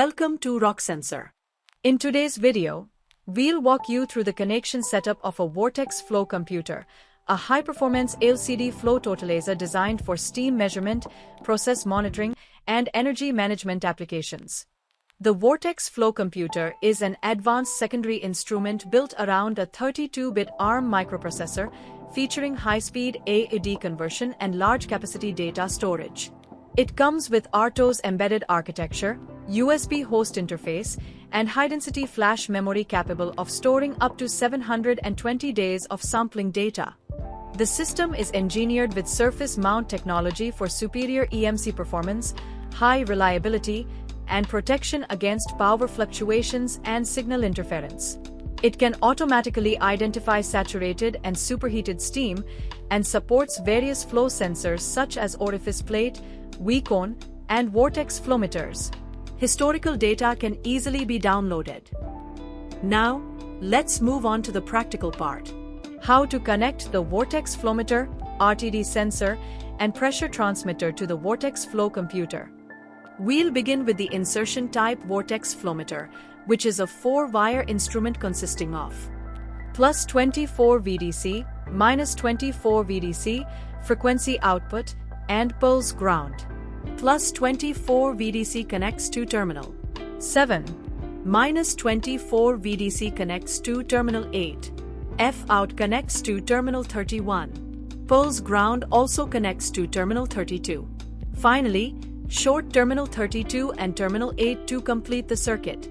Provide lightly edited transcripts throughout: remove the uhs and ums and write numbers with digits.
Welcome to Rocksensor. In today's video, we'll walk you through the connection setup of a Vortex Flow Computer, a high-performance LCD flow totalizer designed for steam measurement, process monitoring, and energy management applications. The Vortex Flow Computer is an advanced secondary instrument built around a 32-bit ARM microprocessor featuring high-speed RTD conversion and large-capacity data storage. It comes with RTOS embedded architecture, USB host interface, and high-density flash memory capable of storing up to 720 days of sampling data. The system is engineered with surface mount technology for superior EMC performance, high reliability, and protection against power fluctuations and signal interference. It can automatically identify saturated and superheated steam and supports various flow sensors such as orifice plate, V-cone, and Vortex Flowmeters. Historical data can easily be downloaded. Now, let's move on to the practical part. How to connect the Vortex Flowmeter, RTD sensor, and pressure transmitter to the Vortex Flow Computer. We'll begin with the insertion type Vortex Flowmeter, which is a 4-wire instrument consisting of plus 24 VDC, minus 24 VDC, frequency output, and pulse ground. Plus 24 VDC connects to terminal 7. Minus 24 VDC connects to terminal 8. F out connects to terminal 31. Pulse ground also connects to terminal 32. Finally, short terminal 32 and terminal 8 to complete the circuit.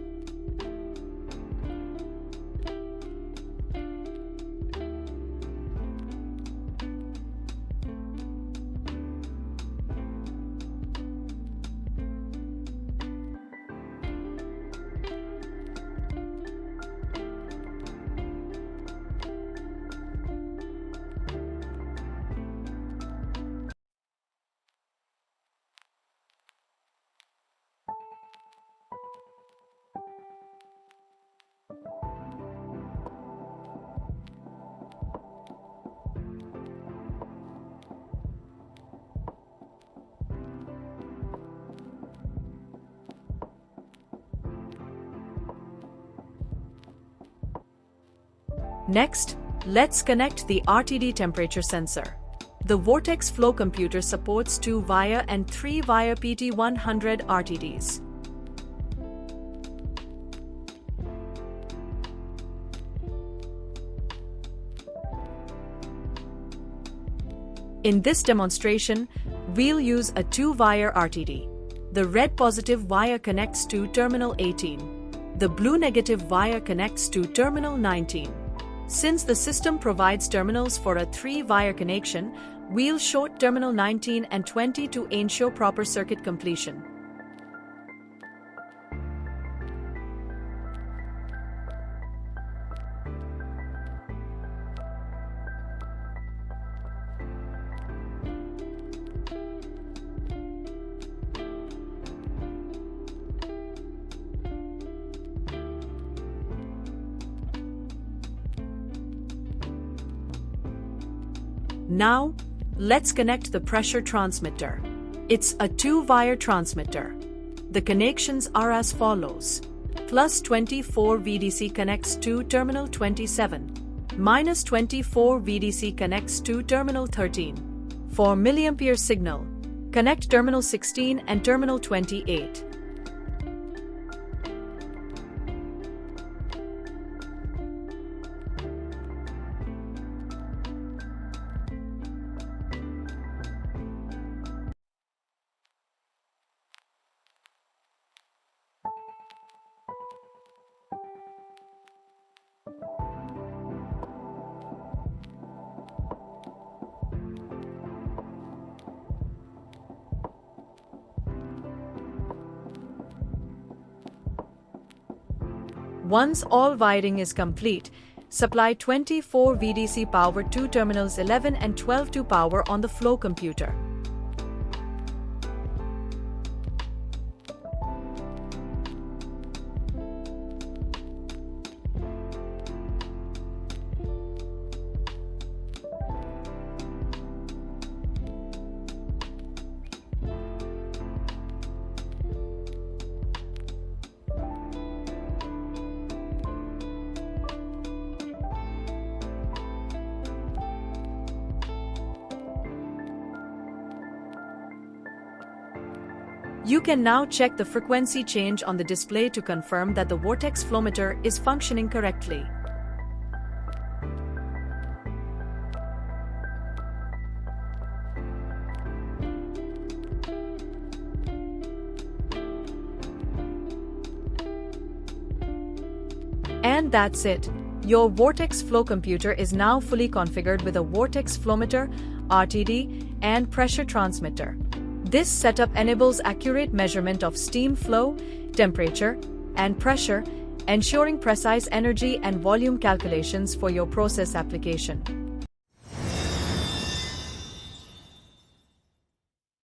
Next, let's connect the RTD temperature sensor. The Vortex Flow Computer supports 2-wire and 3-wire PT100 RTDs. In this demonstration, we'll use a 2-wire RTD. The red positive wire connects to terminal 18. The blue negative wire connects to terminal 19. Since the system provides terminals for a 3-wire connection, we'll short terminal 19 and 20 to ensure proper circuit completion. Now, let's connect the pressure transmitter. It's a 2-wire transmitter. The connections are as follows. Plus 24 VDC connects to terminal 27. Minus 24 VDC connects to terminal 13. For milliampere signal, connect terminal 16 and terminal 28. Once all wiring is complete, supply 24 VDC power to terminals 11 and 12 to power on the Flow Computer. You can now check the frequency change on the display to confirm that the Vortex Flowmeter is functioning correctly. And that's it. Your Vortex Flow Computer is now fully configured with a Vortex Flowmeter, RTD, and pressure transmitter. This setup enables accurate measurement of steam flow, temperature, and pressure, ensuring precise energy and volume calculations for your process application.